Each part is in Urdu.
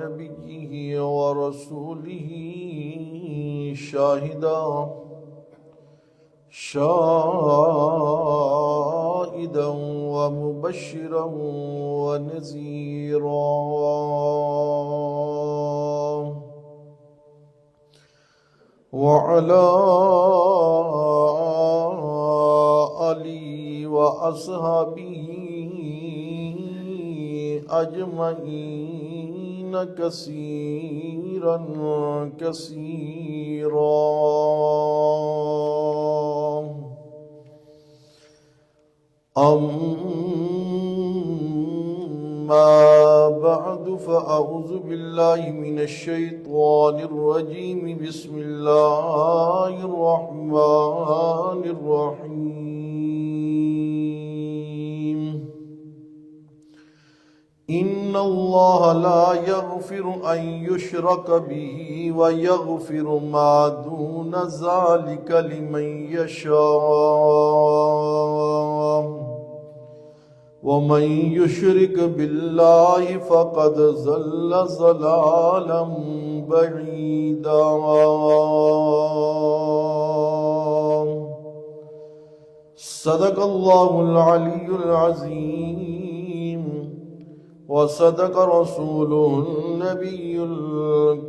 نبيه ورسوله شاهدا ومبشرا ونذيرا وعلى آله وأصحابه أجمعين كثيرا أما بعد فأعوذ بالله من الشيطان الرجيم بسم الله الرحمن الرحيم إن الله لا يغفر أن يشرك به ويغفر ما دون ذلك لمن يشاء ومن يشرك بالله فقد ضل ضلالا بعيدا صدق الله العلي العظيم وصدق رسوله النبي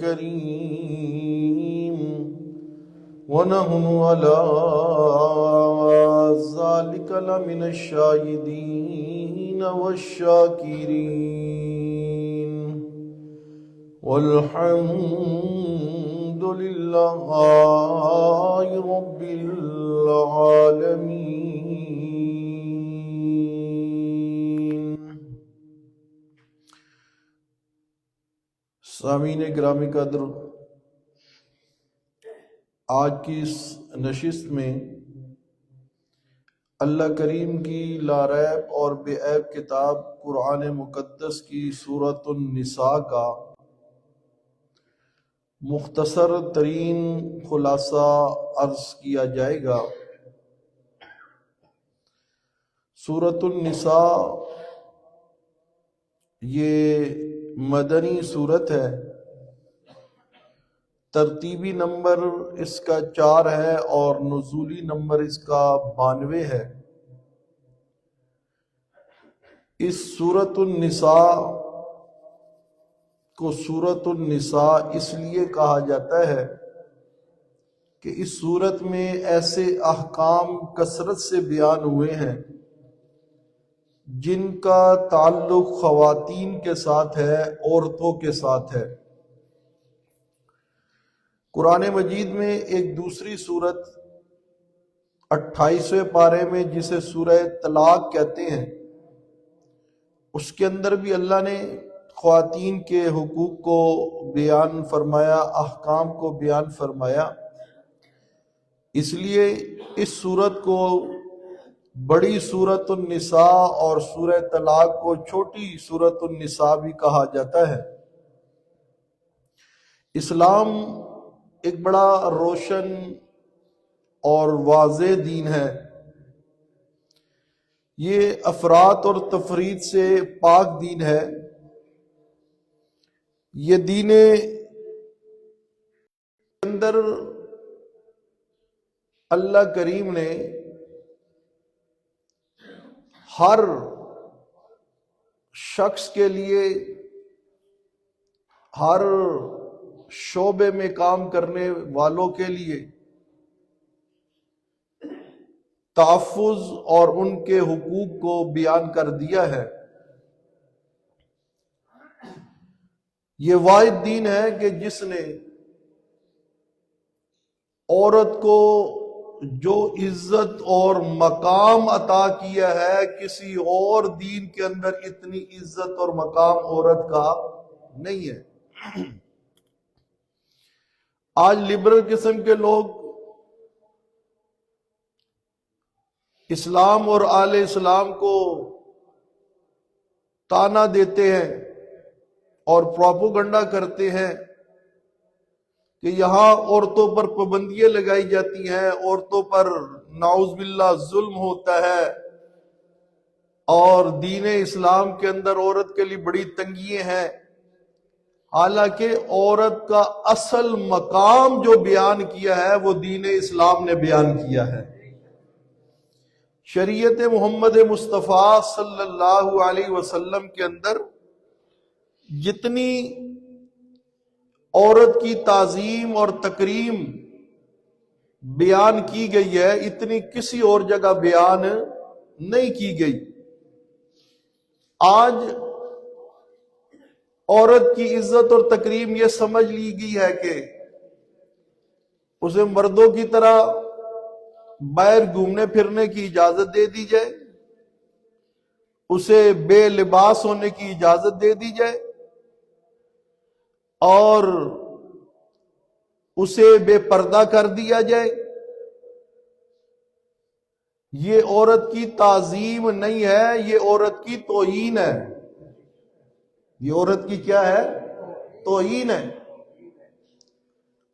الكريم ونحن على ذلك لمن الشاهدين والشاكرين والحمد لله رب العالمين۔ سامعین گرامی قدر، آج کی اس نشست میں اللہ کریم کی لاریب اور بے عیب کتاب قرآن مقدس کی سورۃ النساء کا مختصر ترین خلاصہ عرض کیا جائے گا۔ سورۃ النساء یہ مدنی سورت ہے، ترتیبی نمبر اس کا 4 ہے اور نزولی نمبر اس کا 92 ہے۔ اس سورۃ النساء کو سورۃ النساء اس لیے کہا جاتا ہے کہ اس سورت میں ایسے احکام کثرت سے بیان ہوئے ہیں جن کا تعلق خواتین کے ساتھ ہے، عورتوں کے ساتھ ہے۔ قرآن مجید میں ایک دوسری سورت 28ویں پارے میں جسے سورہ طلاق کہتے ہیں، اس کے اندر بھی اللہ نے خواتین کے حقوق کو بیان فرمایا، احکام کو بیان فرمایا۔ اس لیے اس سورت کو بڑی سورۃ النساء اور سورہ طلاق کو چھوٹی سورۃ النساء بھی کہا جاتا ہے۔ اسلام ایک بڑا روشن اور واضح دین ہے۔ یہ افراط اور تفریط سے پاک دین ہے۔ یہ دین اندر اللہ کریم نے ہر شخص کے لیے، ہر شعبے میں کام کرنے والوں کے لیے تحفظ اور ان کے حقوق کو بیان کر دیا ہے۔ یہ واحد دین ہے کہ جس نے عورت کو جو عزت اور مقام عطا کیا ہے، کسی اور دین کے اندر اتنی عزت اور مقام عورت کا نہیں ہے۔ آج لبرل قسم کے لوگ اسلام اور آل اسلام کو تانا دیتے ہیں اور پروپیگنڈا کرتے ہیں کہ یہاں عورتوں پر پابندیاں لگائی جاتی ہیں، عورتوں پر نعوذ باللہ ظلم ہوتا ہے، اور دین اسلام کے اندر عورت کے لیے بڑی تنگیاں ہیں، حالانکہ عورت کا اصل مقام جو بیان کیا ہے وہ دین اسلام نے بیان کیا ہے۔ شریعت محمد مصطفیٰ صلی اللہ علیہ وسلم کے اندر جتنی عورت کی تعظیم اور تکریم بیان کی گئی ہے اتنی کسی اور جگہ بیان نہیں کی گئی۔ آج عورت کی عزت اور تکریم یہ سمجھ لی گئی ہے کہ اسے مردوں کی طرح باہر گھومنے پھرنے کی اجازت دے دی جائے، اسے بے لباس ہونے کی اجازت دے دی جائے، اور اسے بے پردہ کر دیا جائے۔ یہ عورت کی تعظیم نہیں ہے، یہ عورت کی توہین ہے۔ یہ عورت کی کیا ہے؟ توہین ہے۔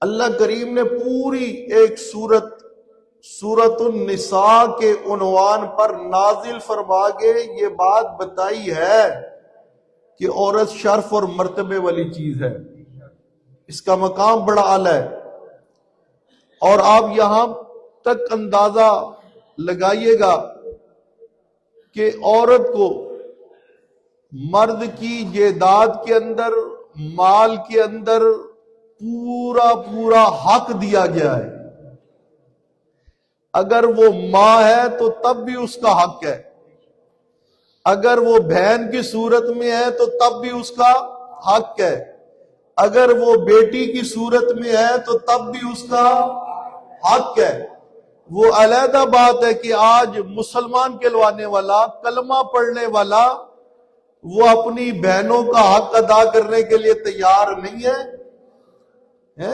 اللہ کریم نے پوری ایک سورۃ النساء کے عنوان پر نازل فرما کے یہ بات بتائی ہے کہ عورت شرف اور مرتبے والی چیز ہے، اس کا مقام بڑا اعلی ہے۔ اور آپ یہاں تک اندازہ لگائیے گا کہ عورت کو مرد کی جائیداد کے اندر، مال کے اندر پورا حق دیا گیا ہے۔ اگر وہ ماں ہے تو تب بھی اس کا حق ہے، اگر وہ بہن کی صورت میں ہے تو تب بھی اس کا حق ہے، اگر وہ بیٹی کی صورت میں ہے تو تب بھی اس کا حق ہے۔ وہ علیحدہ بات ہے کہ آج مسلمان کہلوانے والا، کلمہ پڑھنے والا، وہ اپنی بہنوں کا حق ادا کرنے کے لیے تیار نہیں ہے،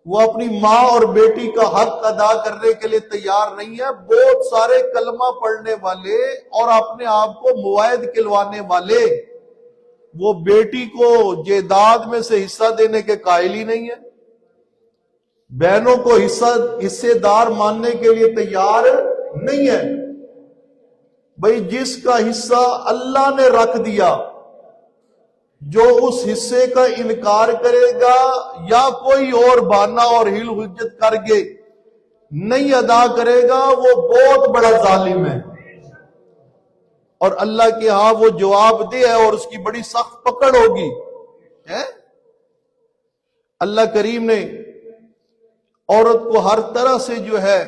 وہ اپنی ماں اور بیٹی کا حق ادا کرنے کے لیے تیار نہیں ہے۔ بہت سارے کلمہ پڑھنے والے اور اپنے آپ کو موعد کہلوانے والے وہ بیٹی کو جائیداد میں سے حصہ دینے کے قائل ہی نہیں ہے، بہنوں کو حصے دار ماننے کے لیے تیار نہیں ہے۔ بھئی جس کا حصہ اللہ نے رکھ دیا، جو اس حصے کا انکار کرے گا یا کوئی اور بہانہ اور ہیل حجت کر کے نہیں ادا کرے گا، وہ بہت بڑا ظالم ہے، اور اللہ کے ہاں وہ جواب دہ ہے اور اس کی بڑی سخت پکڑ ہوگی۔ اللہ کریم نے عورت کو ہر طرح سے جو ہے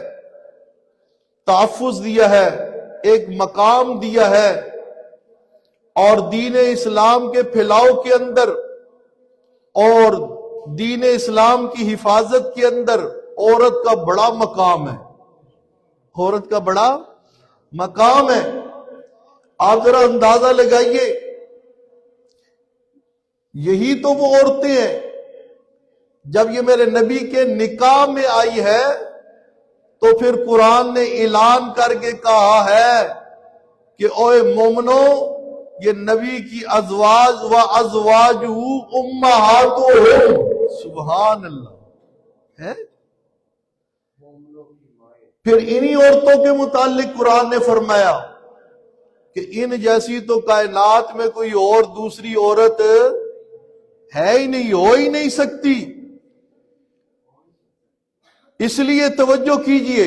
تحفظ دیا ہے، ایک مقام دیا ہے، اور دین اسلام کے پھیلاؤ کے اندر اور دین اسلام کی حفاظت کے اندر عورت کا بڑا مقام ہے، عورت کا بڑا مقام ہے۔ آپ ذرا اندازہ لگائیے، یہی تو وہ عورتیں ہیں جب یہ میرے نبی کے نکاح میں آئی ہے تو پھر قرآن نے اعلان کر کے کہا ہے کہ اوے مومنو، یہ نبی کی ازواج و ازواجہ امہاتہم، سبحان اللہ ہے۔ پھر انہی عورتوں کے متعلق قرآن نے فرمایا کہ ان جیسی تو کائنات میں کوئی اور دوسری عورت ہے ہی نہیں، ہو ہی نہیں سکتی۔ اس لیے توجہ کیجئے،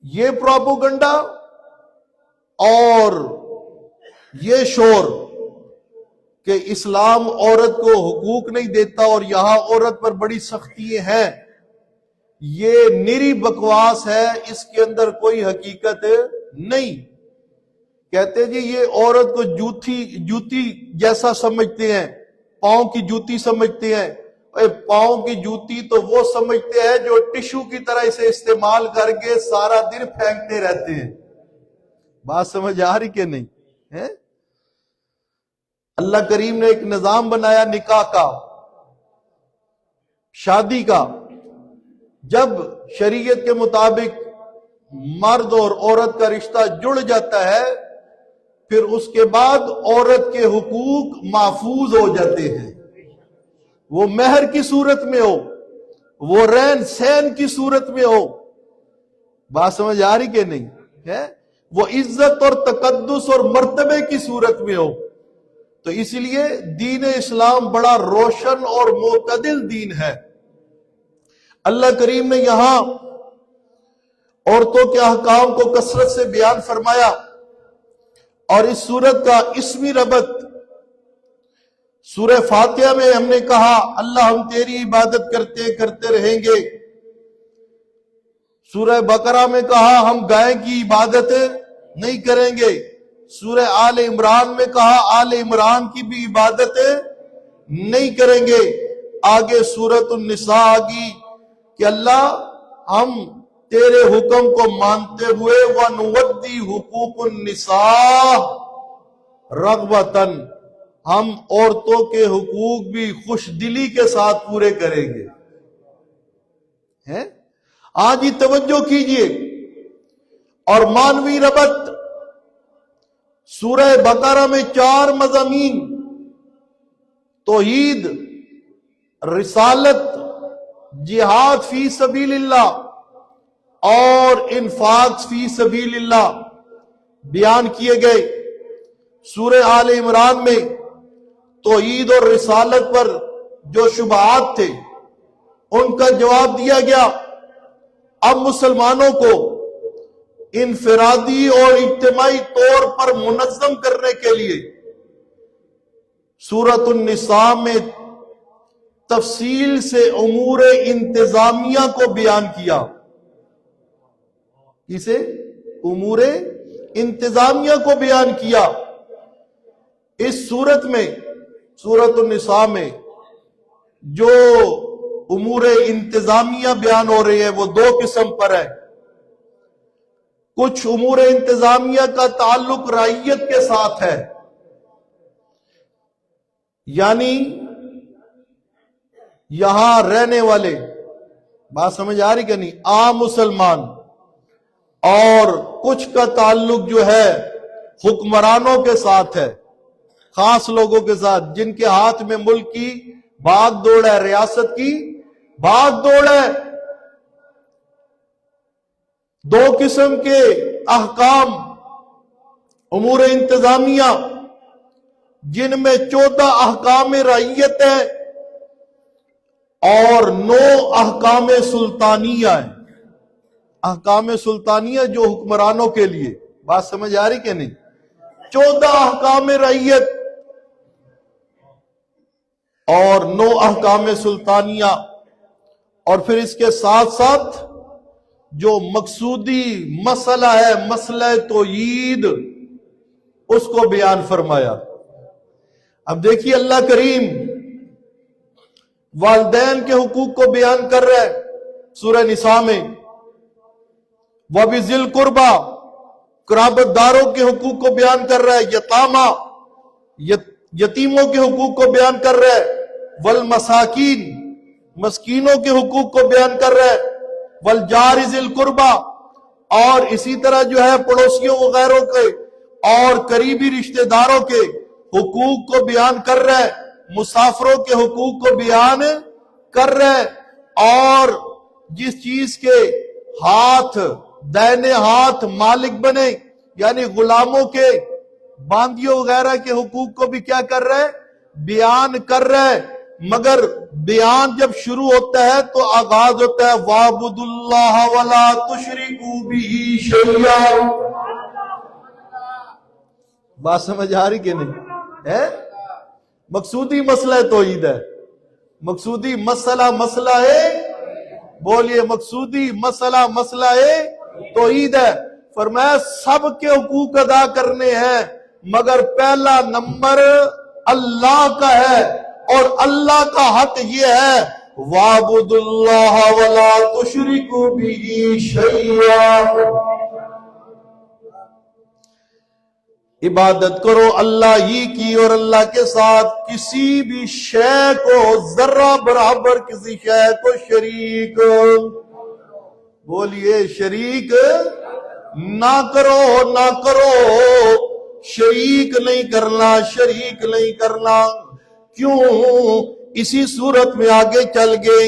یہ پروپیگنڈا اور یہ شور کہ اسلام عورت کو حقوق نہیں دیتا اور یہاں عورت پر بڑی سختی ہیں، یہ نری بکواس ہے، اس کے اندر کوئی حقیقت نہیں۔ کہتے جی یہ عورت کو جوتی جیسا سمجھتے ہیں، پاؤں کی جوتی سمجھتے ہیں۔ پاؤں کی جوتی تو وہ سمجھتے ہیں جو ٹشو کی طرح اسے استعمال کر کے سارا دن پھینکتے رہتے ہیں۔ بات سمجھ آ رہی کہ نہیں ہے؟ اللہ کریم نے ایک نظام بنایا نکاح کا، شادی کا۔ جب شریعت کے مطابق مرد اور عورت کا رشتہ جڑ جاتا ہے، پھر اس کے بعد عورت کے حقوق محفوظ ہو جاتے ہیں، وہ مہر کی صورت میں ہو، وہ رہن سہن کی صورت میں ہو۔ بات سمجھ آ رہی کہ نہیں ہے؟ وہ عزت اور تقدس اور مرتبے کی صورت میں ہو۔ تو اسی لیے دین اسلام بڑا روشن اور معتدل دین ہے۔ اللہ کریم نے یہاں عورتوں کے احکام کو کثرت سے بیان فرمایا، اور اس سورت کا اسمی ربط سورہ فاتحہ میں ہم نے کہا اللہ ہم تیری عبادت کرتے رہیں گے، سورہ بقرہ میں کہا ہم گائے کی عبادت نہیں کریں گے، سورہ آل عمران میں کہا آل عمران کی بھی عبادت نہیں کریں گے، آگے سورۃ النساء آگی کہ اللہ ہم تیرے حکم کو مانتے ہوئے وَنُوَدِّي حُقُوقُ النِّسَاءِ رَغْبَةً ہم عورتوں کے حقوق بھی خوش دلی کے ساتھ پورے کریں گے۔ آج ہی توجہ کیجئے، اور مانوی ربط سورہ بقرہ میں 4 مضامین توحید، رسالت، جہاد فی سبیل اللہ اور انفاق فی سبیل اللہ بیان کیے گئے۔ سورہ آل عمران میں توحید اور رسالت پر جو شبہات تھے ان کا جواب دیا گیا۔ اب مسلمانوں کو انفرادی اور اجتماعی طور پر منظم کرنے کے لیے سورۃ النساء میں تفصیل سے امور انتظامیہ کو بیان کیا۔ اسے امور انتظامیہ کو بیان کیا۔ اس سورت میں سورۃ النساء میں جو امور انتظامیہ بیان ہو رہی ہے وہ 2 قسم پر ہے۔ کچھ امور انتظامیہ کا تعلق رعیت کے ساتھ ہے، یعنی یہاں رہنے والے، بات سمجھ آ رہی کہ نہیں، عام مسلمان، اور کچھ کا تعلق جو ہے حکمرانوں کے ساتھ ہے، خاص لوگوں کے ساتھ جن کے ہاتھ میں ملک کی بھاگ دوڑ ہے، ریاست کی بھاگ دوڑ ہے۔ 2 قسم کے احکام امور انتظامیہ جن میں 14 احکام رعیت ہے اور 9 احکام سلطانیہ ہیں۔ احکام سلطانیہ جو حکمرانوں کے لیے، بات سمجھ آ رہی کہ نہیں، 14 احکام رعیت اور 9 احکام سلطانیہ، اور پھر اس کے ساتھ ساتھ جو مقصودی مسئلہ ہے، مسئلہ توحید، اس کو بیان فرمایا۔ اب دیکھیے اللہ کریم والدین کے حقوق کو بیان کر رہا ہے سورہ نساء میں، وَبِذِي الْقُرْبَى قرابت داروں کے حقوق کو بیان کر رہا ہے، یتامہ یتیموں کے حقوق کو بیان کر رہا ہے، والمساکین مسکینوں کے حقوق کو بیان کر رہا ہے، والجار ذی القربى اور اسی طرح جو ہے پڑوسیوں وغیرہ کے اور قریبی رشتہ داروں کے حقوق کو بیان کر رہا ہے، مسافروں کے حقوق کو بیان کر رہا ہے، اور جس چیز کے ہاتھ دائنے ہاتھ مالک بنے یعنی غلاموں کے، باندیوں وغیرہ کے حقوق کو بھی کیا کر رہا ہے، بیان کر رہا ہے۔ مگر بیان جب شروع ہوتا ہے تو آغاز ہوتا ہے وَاعْبُدُوا اللَّهَ وَلَا تُشْرِكُوا بِهِ شَيْئًا۔ بات سمجھ آ رہی کہ نہیں ہے؟ مقصودی مسئلہ توحید ہے، مقصودی مسئلہ ہے، بولیے مقصودی مسئلہ ہے توحید ہے۔ فرمایا سب کے حقوق ادا کرنے ہیں مگر پہلا نمبر اللہ کا ہے، اور اللہ کا حق یہ ہے وَاعْبُدُوا اللَّهَ وَلَا تُشْرِكُوا بِهِ شَيْئًا، عبادت کرو اللہ ہی کی اور اللہ کے ساتھ کسی بھی شے کو ذرہ برابر کسی شے کو شریک، بولیے شریک نہ کرو، شریک نہیں کرنا۔ کیوں؟ اسی صورت میں آگے چل گئے،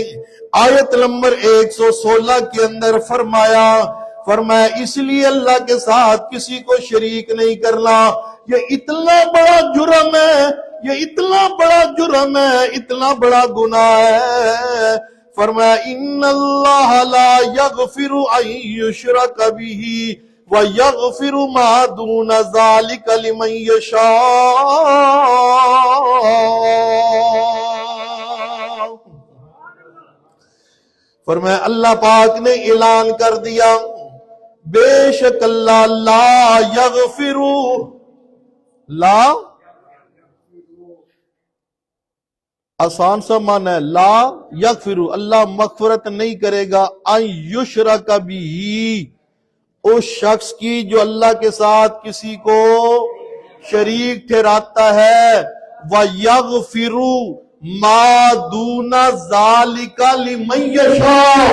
آیت نمبر 116 کے اندر فرمایا اس لیے اللہ کے ساتھ کسی کو شریک نہیں کرنا، یہ اتنا بڑا جرم ہے، یہ اتنا بڑا جرم ہے، اتنا بڑا گناہ ہے۔ فرمایا ان اللہ لا یغفر ان یشرک بہ ویغفر ما دون ذلک لمن یشاء۔ فرمایا اللہ پاک نے اعلان کر دیا بے شک اللہ لا یغفر، لا آسان سا معنی ہے، لا یغفر، اللہ مغفرت نہیں کرے گا ان یشرک بہ، اس شخص کی جو اللہ کے ساتھ کسی کو شریک ٹھہراتا ہے، وَيَغْفِرُ مَا دُونَ ذَلِكَ لِمَن يَشَاءُ،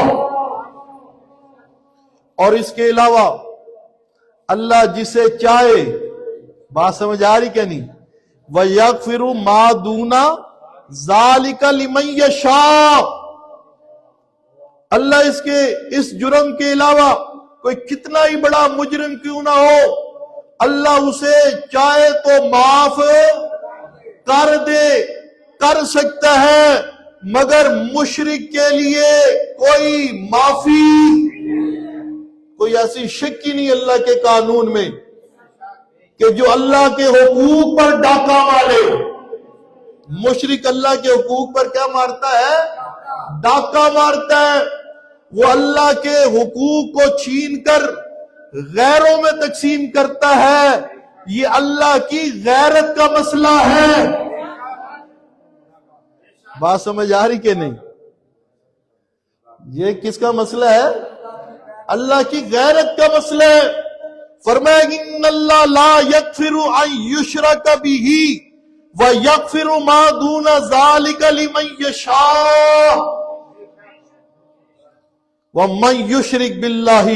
اور اس کے علاوہ اللہ جسے چاہے، بات سمجھ آ رہی کہ نہیں، وَيَغْفِرُ مَا دُونَ ذَلِكَ لِمَن يَشَاءُ، اللہ اس جرم کے علاوہ کوئی کتنا ہی بڑا مجرم کیوں نہ ہو، اللہ اسے چاہے تو معاف کر دے، کر سکتا ہے، مگر مشرک کے لیے کوئی معافی، کوئی ایسی شک ہی نہیں اللہ کے قانون میں کہ جو اللہ کے حقوق پر ڈاکہ مارے۔ مشرک اللہ کے حقوق پر کیا مارتا ہے؟ ڈاکہ مارتا ہے، وہ اللہ کے حقوق کو چھین کر غیروں میں تقسیم کرتا ہے، یہ اللہ کی غیرت کا مسئلہ ہے۔ بات سمجھ آ رہی کہ نہیں؟ یہ کس کا مسئلہ ہے؟ اللہ کی غیرت کا مسئلہ ہے۔ فرمایا ان اللہ لا یغفر ان یشرک بہ ویغفر ما دون ذلک لمن یشاء ومن یشرک باللہ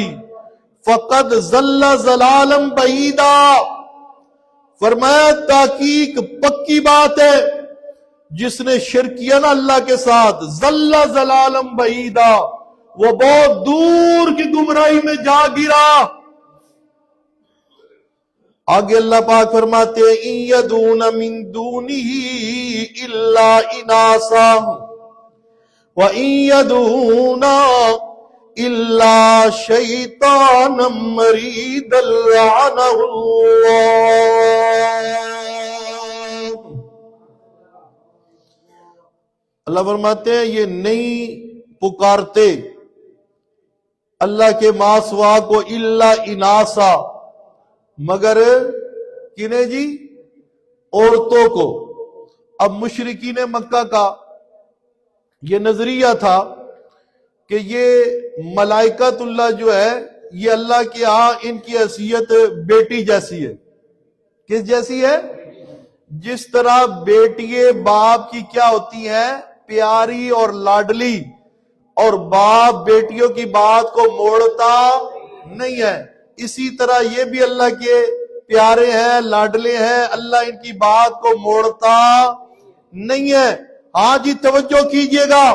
فقد ضل ضلالا بعیدا۔ فرمایا تحقیق پکی بات ہے، جس نے شرک کیا نا اللہ کے ساتھ، ضل ضلالا بعیدا، وہ بہت دور کی گمراہی میں جا گرا۔ آگے اللہ پاک فرماتے ہیں ان یدعون من دونہ الا اناسا وان یدعون الا شیطانا مریدا لعنہ اللہ فرماتے ہیں یہ نہیں پکارتے اللہ کے ماں سوا کو الا اناسا، مگر کنہیں جی؟ عورتوں کو۔ اب مشرکین مکہ کا یہ نظریہ تھا کہ یہ ملائکت اللہ جو ہے یہ اللہ کے ہاں ان کی حیثیت بیٹی جیسی ہے۔ کس جیسی ہے؟ جس طرح بیٹی باپ کی کیا ہوتی ہیں؟ پیاری اور لاڈلی، اور باپ بیٹیوں کی بات کو موڑتا نہیں ہے، اسی طرح یہ بھی اللہ کے پیارے ہیں، لاڈلے ہیں، اللہ ان کی بات کو موڑتا نہیں ہے۔ ہاں جی توجہ کیجئے گا،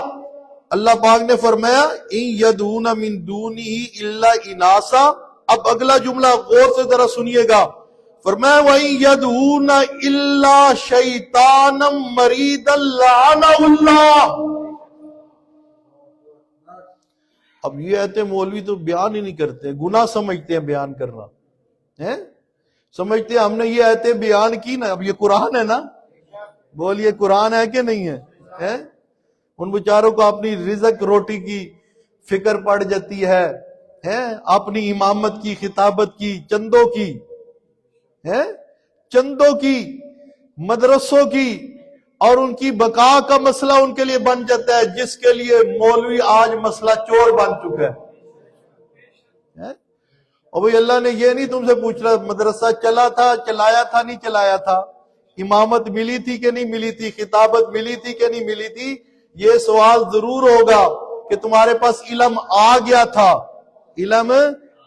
اللہ پاک نے فرمایا ان یدعون من دونہ الا اناسا۔ اب اگلا جملہ غور سے ذرا سنیے گا، فرمایا وَإِن يَدْعُونَ إِلَّا شَيْطَانًا مَرِيدًا لَعَنَهُ اللَّهُ۔ اب یہ آیتیں مولوی تو بیان ہی نہیں کرتے، گناہ سمجھتے ہیں بیان کرنا، سمجھتے ہیں ہم نے یہ آیتیں بیان کی نا، اب یہ قرآن ہے نا، بولیے قرآن ہے کہ نہیں ہے؟ ان بیچاروں کو اپنی رزق روٹی کی فکر پڑ جاتی ہے، اپنی امامت کی، خطابت کی، چندوں کی، مدرسوں کی، اور ان کی بقا کا مسئلہ ان کے لیے بن جاتا ہے، جس کے لیے مولوی آج مسئلہ چور بن چکا ہے۔ اور بھئی اللہ نے یہ نہیں تم سے پوچھ رہا مدرسہ چلا تھا، چلایا تھا، نہیں چلایا تھا، امامت ملی تھی کہ نہیں ملی تھی، خطابت ملی تھی کہ نہیں ملی تھی۔ یہ سوال ضرور ہوگا کہ تمہارے پاس علم آ گیا تھا، علم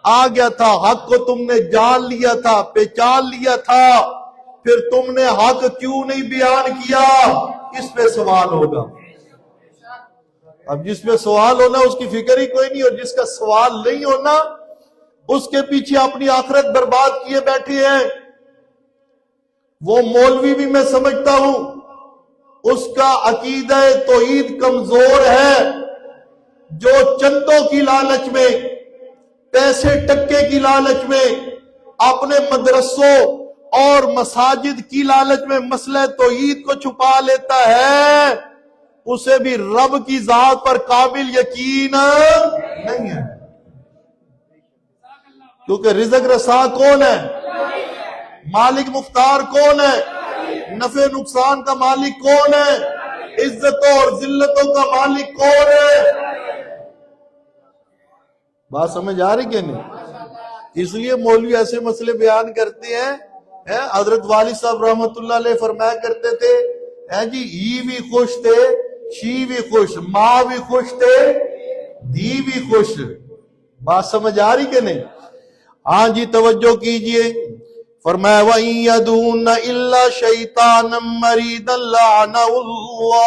آ گیا تھا، حق کو تم نے جان لیا تھا، پہچان لیا تھا، پھر تم نے حق کیوں نہیں بیان کیا، اس پہ سوال ہوگا۔ اب جس پہ سوال ہونا اس کی فکر ہی کوئی نہیں، اور جس کا سوال نہیں ہونا اس کے پیچھے اپنی آخرت برباد کیے بیٹھے ہیں۔ وہ مولوی بھی میں سمجھتا ہوں اس کا عقیدہ توحید کمزور ہے، جو چندوں کی لالچ میں، پیسے ٹکے کی لالچ میں، اپنے مدرسوں اور مساجد کی لالچ میں مسئلہ توحید کو چھپا لیتا ہے، اسے بھی رب کی ذات پر کامل یقین نہیں ہے۔ کیونکہ رزق رساں کون ہے؟ مالک مختار کون ہے؟ نفع نقصان کا مالک کون ہے؟ عزتوں اور ذلتوں کا مالک کون ہے؟ بات سمجھ آ رہی کہ نہیں؟ اس لیے مولوی ایسے مسئلے بیان کرتے ہیں۔ حضرت والد صاحب رحمت اللہ علیہ فرمایا کرتے تھے جی ہی بھی خوش تھے، شی بھی خوش، ماں بھی خوش تھے، دھی بھی خوش۔ بات سمجھ آ رہی کہ نہیں؟ ہاں جی توجہ کیجئے، فرمایا وَإِن يَدْعُونَ إِلَّا شَيْطَانًا مَرِيدًا لَعَنَهُ اللَّهُ،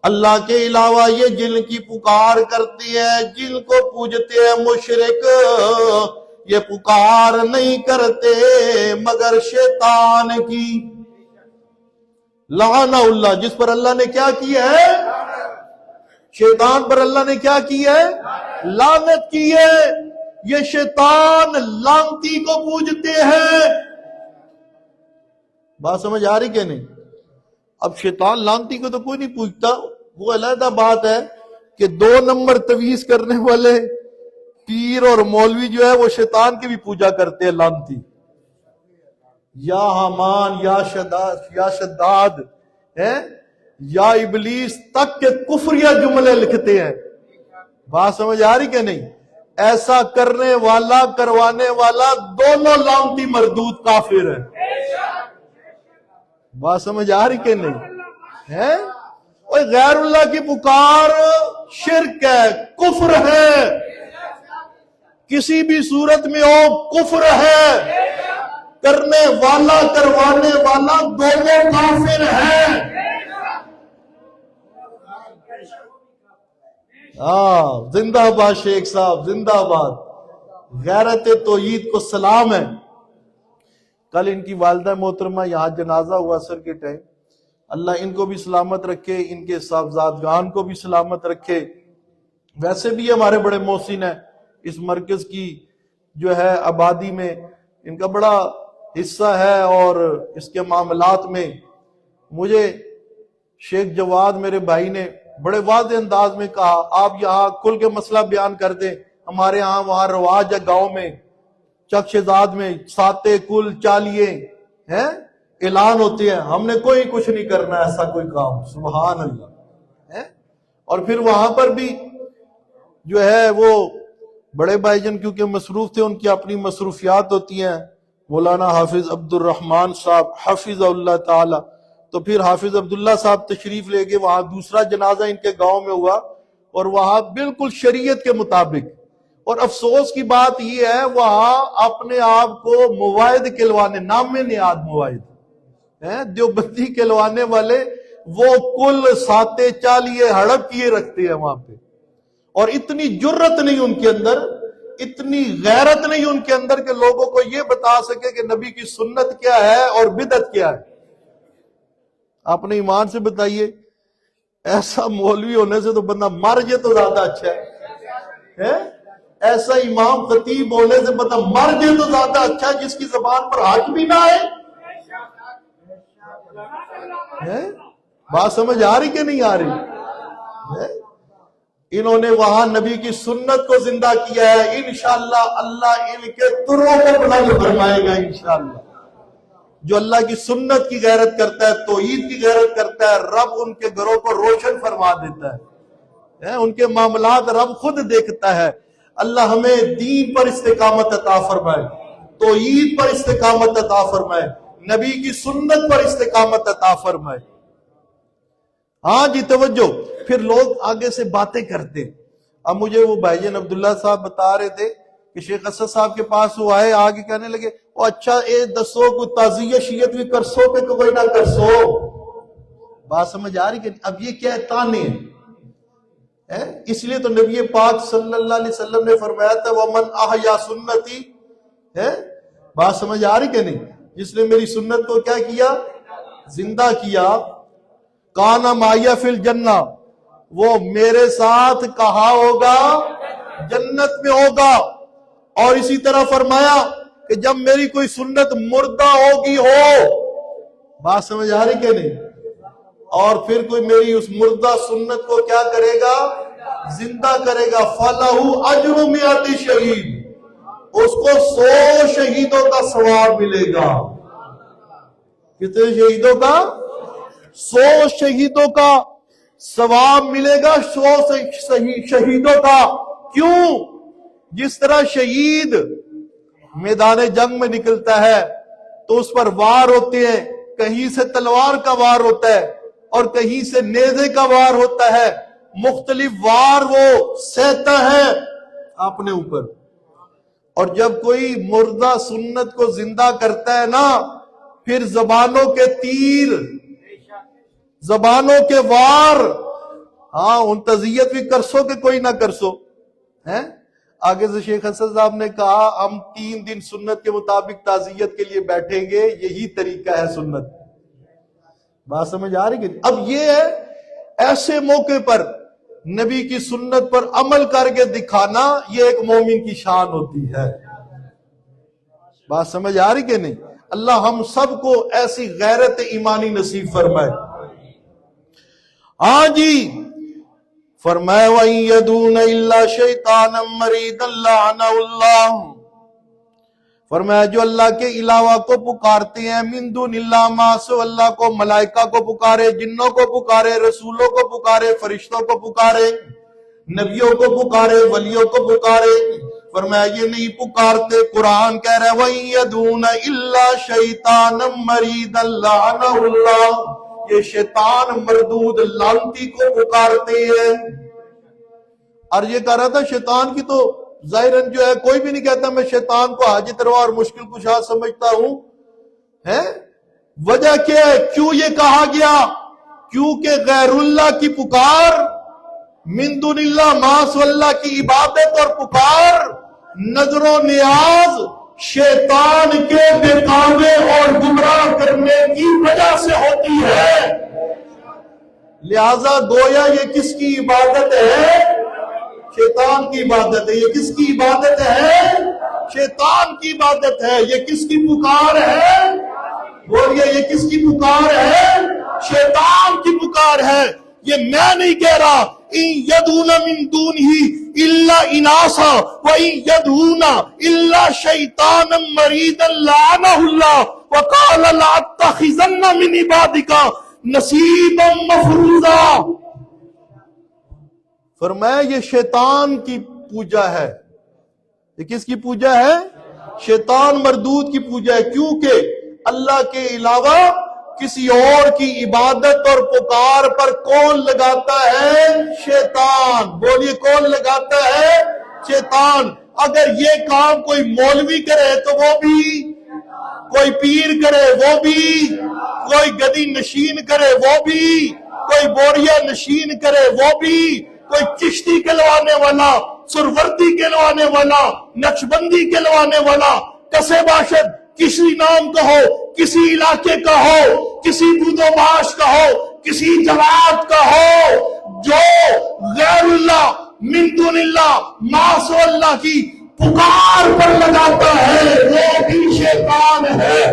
اللہ کے علاوہ یہ جن کی پکار کرتی ہے، جن کو پوجتے ہیں مشرک، یہ پکار نہیں کرتے مگر شیطان کی۔ لعنہ اللہ، جس پر اللہ نے کیا کیا ہے؟ شیطان پر اللہ نے کیا کی ہے؟ لعنت کی ہے۔ یہ شیطان لعنتی کو پوجتے ہیں۔ بات سمجھ آ رہی کہ نہیں؟ اب شیطان لعنتی کو تو کوئی نہیں پوجتا، وہ علیحدہ بات ہے کہ 2 نمبر تویز کرنے والے پیر اور مولوی جو ہے وہ شیطان کی بھی پوجا کرتے ہیں، لعنتی، یا حامان، یا شداد، یا ابلیس تک کے کفریہ جملے لکھتے ہیں۔ بات سمجھ آ رہی کہ نہیں؟ ایسا کرنے والا کروانے والا دونوں لعنتی مردود کافر ہے۔ بات سمجھ آ رہی کہ نہیں؟ ہے غیر اللہ کی پکار شرک ہے، کفر ہے، کسی بھی صورت میں ہو کفر ہے، کرنے والا کروانے والا دونوں کافر ہیں۔ زندہ باد شیخ صاحب، زندہ باد، غیرت توحید کو سلام ہے۔ کل ان کی والدہ محترمہ یہاں جنازہ ہوا عصر کے ٹائم، اللہ ان کو بھی سلامت رکھے، ان کے صاحبزادگان کو بھی سلامت رکھے۔ ویسے بھی ہمارے بڑے محسن ہیں، اس مرکز کی جو ہے آبادی میں ان کا بڑا حصہ ہے، اور اس کے معاملات میں مجھے شیخ جواد میرے بھائی نے بڑے واضح انداز میں کہا آپ یہاں کل کے مسئلہ بیان کر دیں، ہمارے ہاں وہاں رواج ہے گاؤں میں، چک شہزاد میں ساتے کل چالیے ہیں اعلان ہوتے ہیں، ہم نے کوئی کچھ نہیں کرنا ایسا کوئی کام، سبحان اللہ۔ اور پھر وہاں پر بھی جو ہے وہ بڑے بھائی جن کیونکہ مصروف تھے، ان کی اپنی مصروفیات ہوتی ہیں، مولانا حافظ عبد الرحمن صاحب حفظ اللہ تعالی، تو پھر حافظ عبداللہ صاحب تشریف لے گئے، وہاں دوسرا جنازہ ان کے گاؤں میں ہوا، اور وہاں بالکل شریعت کے مطابق، اور افسوس کی بات یہ ہے وہاں اپنے آپ کو مواعد کھلوانے، نام میں نیاد مواعد دیوبندی کھلوانے والے، وہ کل ساتے چالیے ہڑپ کیے رکھتے ہیں وہاں پہ، اور اتنی جرت نہیں ان کے اندر، اتنی غیرت نہیں ان کے اندر کہ لوگوں کو یہ بتا سکے کہ نبی کی سنت کیا ہے اور بدعت کیا ہے۔ اپنے ایمان سے بتائیے، ایسا مولوی ہونے سے تو بندہ مر جائے تو زیادہ اچھا ہے، ایسا امام خطیب ہونے سے بندہ مر جائے تو زیادہ اچھا ہے، جس کی زبان پر حق بھی نہ آئے۔ بات سمجھ آ رہی کہ نہیں آ رہی؟ انہوں نے وہاں نبی کی سنت کو زندہ کیا ہے، انشاءاللہ اللہ ان کے تروں کو بلند فرمائے گا انشاءاللہ۔ جو اللہ کی سنت کی غیرت کرتا ہے، توحید کی غیرت کرتا ہے، رب ان کے گھروں کو روشن فرما دیتا ہے، ان کے معاملات رب خود دیکھتا ہے۔ اللہ ہمیں دین پر استقامت عطا فرمائے، توحید پر استقامت عطا فرمائے، نبی کی سنت پر استقامت عطا فرمائے۔ ہاں جی توجہ، پھر لوگ آگے سے باتیں کرتے۔ اب مجھے وہ بھائی جان عبداللہ صاحب بتا رہے تھے کہ شیخ اسد صاحب کے پاس وہ آئے، آگے کہنے لگے اچھا اے دسو کوئی تعزیہ شیعت بھی کر سو کہ کوئی نہ کر سو۔ بات سمجھ آ رہی کہ اب یہ کیا ہے؟ تانے ہیں۔ اس لیے تو نبی پاک صلی اللہ علیہ وسلم نے فرمایا تھا وَمَنْ أَحْيَا سُنَّتِي بات سمجھ آ رہی کہ نہیں؟ جس نے میری سنت کو کیا کیا؟ زندہ کیا. کانا مایا فی الجنہ، وہ میرے ساتھ کہاں ہوگا؟ جنت میں ہوگا. اور اسی طرح فرمایا کہ جب میری کوئی سنت مردہ ہوگی ہو، بات سمجھ آ رہی کہ نہیں؟ اور پھر کوئی میری اس مردہ سنت کو کیا کرے گا؟ زندہ کرے گا. فَلَهُ أَجْرُ مِئَةِ شہید، اس کو 100 شہیدوں کا ثواب ملے گا. کتنے شہیدوں کا؟ 100 شہیدوں کا ثواب ملے گا. 100 شہیدوں کا. کیوں؟ جس طرح شہید میدان جنگ میں نکلتا ہے تو اس پر وار ہوتے ہیں، کہیں سے تلوار کا وار ہوتا ہے اور کہیں سے نیزے کا وار ہوتا ہے، مختلف وار وہ سہتا ہے اپنے اوپر. اور جب کوئی مردہ سنت کو زندہ کرتا ہے نا، پھر زبانوں کے تیر، زبانوں کے وار، ہاں ان تزیت بھی کرسو کہ کوئی نہ کرسو ہے. آگے سے شیخ حسن صاحب نے کہا ہم 3 دن سنت کے مطابق تعزیت کے لیے بیٹھیں گے، یہی طریقہ ہے سنت. بات سمجھ آ رہی ہے؟ اب یہ ہے ایسے موقع پر نبی کی سنت پر عمل کر کے دکھانا، یہ ایک مومن کی شان ہوتی ہے. بات سمجھ آ رہی کہ نہیں؟ اللہ ہم سب کو ایسی غیرت ایمانی نصیب فرمائے. ہاں جی، فرمائے وَإِن يَدْعُونَ إِلَّا شَيْطَانًا مَرِيدًا لَعَنَهُ اللَّهُ، فرمایا جو اللہ کے علاوہ کو پکارتے ہیں، من دون اللہ، ما سوا اللہ کو، ملائکہ کو پکارے، جنوں کو پکارے، رسولوں کو پکارے، فرشتوں کو پکارے، نبیوں کو پکارے، ولیوں کو پکارے، فرمایا یہ نہیں پکارتے. قرآن کہہ رہا ہے وَإِن يَدْعُونَ إِلَّا شَيْطَانًا مَرِيدًا لَعَنَهُ اللَّهُ، یہ شیطان مردود لعنتی کو پکارتے ہیں. اور یہ کہہ رہا تھا شیطان کی تو ظاہراً جو ہے کوئی بھی نہیں کہتا میں شیطان کو حاجت روا اور مشکل کشا سمجھتا ہوں. ہے وجہ کیا ہے؟ کیوں یہ کہا گیا؟ کیونکہ غیر اللہ کی پکار، من دون اللہ، ما سوا اللہ کی عبادت اور پکار، نظر و نیاز شیطان کے بہکاوے اور گمراہ کرنے کی وجہ سے ہوتی ہے. لہذا گویا یہ کس کی عبادت ہے؟ شیطان کی عبادت ہے. یہ کس کی عبادت ہے؟ شیطان کی عبادت ہے. یہ کس کی پکار ہے؟ بولیے یہ کس کی پکار ہے؟ شیطان کی پکار ہے. یہ میں نہیں کہہ رہا. ان یدعون من دونہ الا اناسا وان یدعون الا شیطانا مریدا لعنہ اللہ وقال لاتخذن من عبادک نصیبا مفروضا. فرمایا یہ شیطان کی پوجا ہے. یہ کس کی پوجا ہے؟ شیطان مردود کی پوجا ہے. کیونکہ اللہ کے علاوہ کسی اور کی عبادت اور پکار پر کون لگاتا ہے؟ شیطان. بولیے کون لگاتا ہے؟ شیطان. اگر یہ کام کوئی مولوی کرے تو وہ بھی، کوئی پیر کرے وہ بھی، کوئی گدی نشین کرے وہ بھی، کوئی بوریا نشین کرے وہ بھی، کوئی چشتی کہلوانے والا، سروردی کہلوانے والا، نقشبندی کہلوانے والا، کسے باشد، کسی نام کا ہو، کسی علاقے کا ہو، کسی بود و باش کا ہو، کسی جماعت کا ہو، جو غیر اللہ، من دون اللہ، ما سوا اللہ کی پکار پر لگاتا ہے وہ بھی شیطان ہے.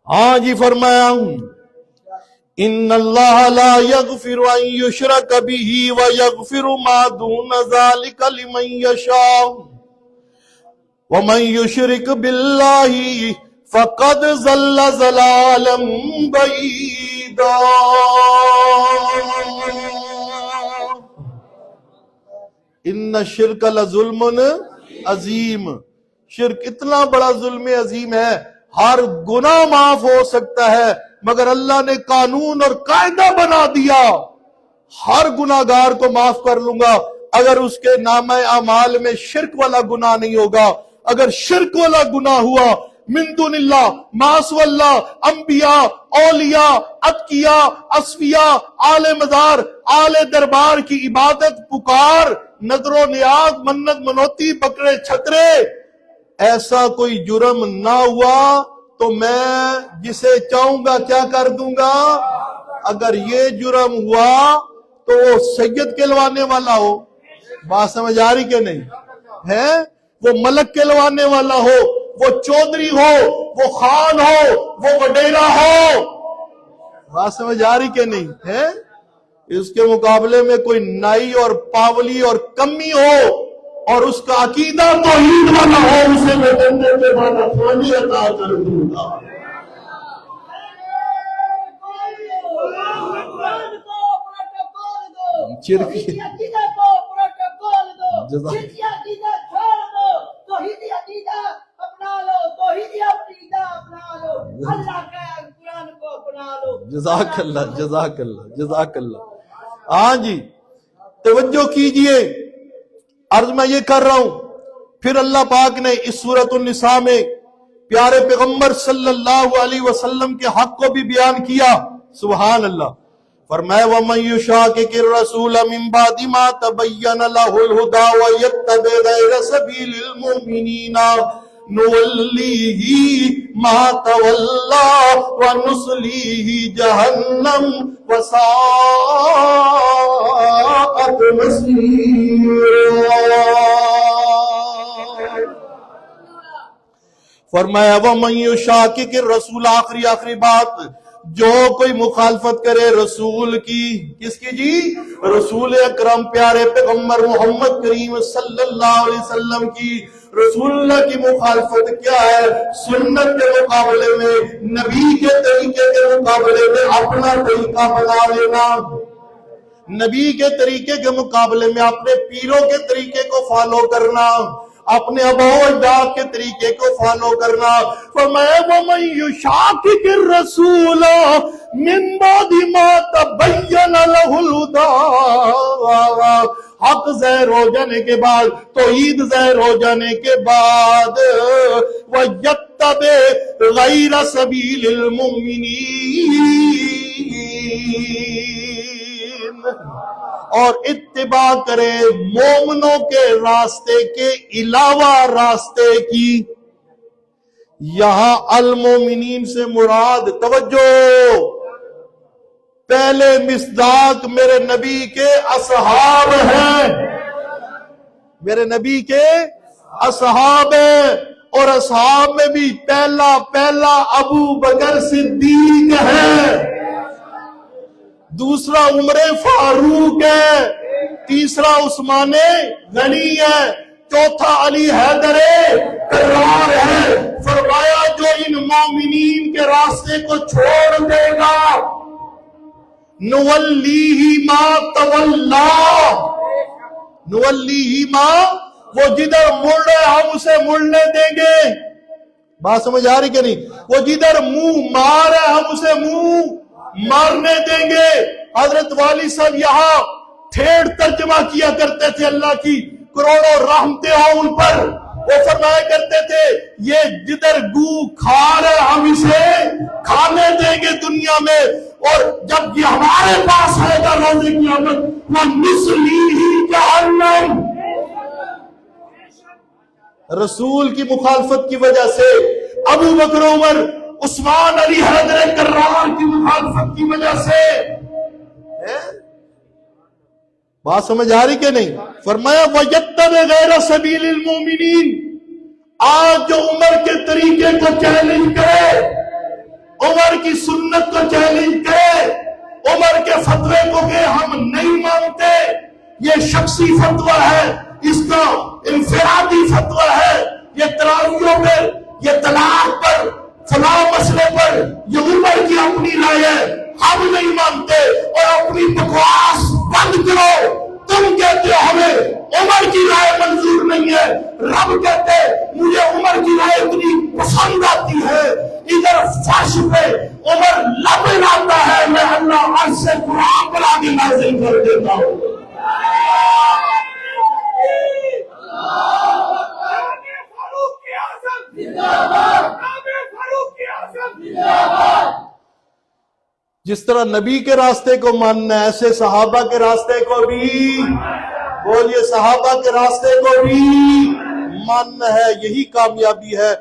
ہاں جی، فرمایا ان اللہ لا یغفر ان یشرک به ویغفر ما دون ذلک لمن یشاء ومن یشرک باللہ فقد ضل ضلالا بعیدا. ان الشرک لظلم عظیم. شرک اتنا بڑا ظلم عظیم ہے. ہر گناہ معاف ہو سکتا ہے مگر اللہ نے قانون اور قاعدہ بنا دیا ہر گناہگار کو معاف کر لوں گا اگر اس کے نامہ اعمال میں شرک والا گناہ نہیں ہوگا. اگر شرک والا گناہ ہوا، من دون اللہ، ما سوا اللہ، انبیاء، اولیاء، اتقیاء، اصفیاء، آل مزار، آل دربار کی عبادت، پکار، نظر و نیاز، منت منوتی، بکرے چھکرے، ایسا کوئی جرم نہ ہوا تو میں جسے چاہوں گا کیا کر دوں گا؟ اگر یہ جرم ہوا تو وہ سید کہلوانے والا ہو، بات سمجھ آ رہی کہ نہیں ہے؟ وہ ملک کہلوانے والا ہو، وہ چودھری ہو، وہ خان ہو، وہ وڈیرا ہو، بات سمجھ آ رہی کہ نہیں ہے؟ اس کے مقابلے میں کوئی نائی اور پاولی اور کمی ہو اور اس کا عقیدہ توحید والا ہو، اسے میں جنت میں بالا خانی عطا کر دوں گا۔ چرکی جزاک اللہ جزاک اللہ جزاک اللہ۔ ہاں جی توجہ کیجئے، عرض میں یہ کر رہا ہوں۔ پھر اللہ پاک نے اس سورۃ النساء میں پیارے پیغمبر صلی اللہ علیہ وسلم کے حق کو بھی بیان کیا، سبحان اللہ۔ فرمایا وَمَن يُشَاقِقِ الرَّسُولَ مِن بَعْدِ مَا تَبَيَّنَ لَهُ الْهُدَىٰ وَيَتَّبِعْ غَيْرَ سَبِيلِ الْمُؤْمِنِينَ نُوَلِّهِ مَا تَوَلَّىٰ وَنُصْلِيهِ جَهَنَّمَ وَسَاءَتْ مَصِيرًا۔ فرمایا وَمَن يُشَاقِقِ الرَّسُولَ، آخری بات، جو کوئی مخالفت کرے رسول کی، کس کی جی؟ رسول اکرم پیارے پیغمبر محمد کریم صلی اللہ علیہ وسلم کی۔ رسول اللہ کی مخالفت کیا ہے؟ سنت کے مقابلے میں، نبی کے طریقے کے مقابلے میں اپنا طریقہ بنا لینا، نبی کے طریقے کے مقابلے میں اپنے پیروں کے طریقے کو فالو کرنا، اپنے آباء و اجداد کے طریقے کو فالو کرنا۔ فرمایا وَمَن يُشَاقِقِ الرَّسُولَ مِن بَعْدِ مَا تَبَيَّنَ لَهُ الْهُدَىٰ، حق ظاہر ہو جانے کے بعد، توحید ظاہر ہو جانے کے بعد، وَيَتَّبِعْ غَيْرَ سَبِيلِ الْمُؤْمِنِينَ، اور اتباع کرے مومنوں کے راستے کے علاوہ راستے کی۔ یہاں المومنین سے مراد، توجہ، پہلے مصداق میرے نبی کے اصحاب ہیں، میرے نبی کے اصحاب ہیں، اور اصحاب میں بھی پہلا ابو بکر صدیق ہے، دوسرا عمر فاروق ہے، تیسرا عثمان غنی ہے، چوتھا علی حیدر کرار ہے۔ فرمایا جو ان مومنین کے راستے کو چھوڑ دے گا، نولیہ ما تولا، نولیہ ما، وہ جدھر مڑ رہے ہم اسے مڑنے دیں گے، بات سمجھ آ رہی کہ نہیں؟ وہ جدھر منہ مار ہے ہم اسے منہ مارنے دیں گے۔ حضرت والی صاحب یہاں ٹھیڑ ترجمہ کیا کرتے تھے، اللہ کی کروڑوں رحمتیں ہوں ان پر، وہ فرمایا کرتے تھے یہ جدھر گو کھا رہے ہم اسے کھانے دیں گے دنیا میں، اور جب یہ ہمارے پاس آئے گا روز قیامت وَنُصْلِيهِ جَهَنَّمَ۔ رسول کی مخالفت کی وجہ سے، ابو بکر عمر عثمان علی حیدر کرار کی مخالفت کی وجہ سے، بات سمجھ آ رہی کہ نہیں؟ فرمایا وَيَتَّبِعْ غَيْرَ سَبِيلِ الْمُؤْمِنِينَ، آج جو عمر کے طریقے کو چیلنج کرے، عمر کی سنت کو چیلنج کرے، عمر کے فتوے کو کہ ہم نہیں مانتے، یہ شخصی فتوہ ہے، اس کا انفرادی فتوہ ہے، یہ تراویحوں پر، یہ طلاق پر، فلاں مسئلے پر یہ عمر کی اپنی رائے ہے، ہم نہیں مانتے، اور اپنی بکواس بند کرو۔ تم کہتے ہو ہمیں عمر کی رائے منظور نہیں ہے، رب کہتے مجھے عمر کی رائے اتنی پسند آتی ہے، ادھر فرش پہ عمر لب لاتا ہے، میں اللہ عرش سے قرآن بنا کے نازل کر دیتا ہوں۔ جس طرح نبی کے راستے کو ماننا ہے، ایسے صحابہ کے راستے کو بھی بولیے صحابہ کے راستے کو بھی ماننا ہے، یہی کامیابی ہے۔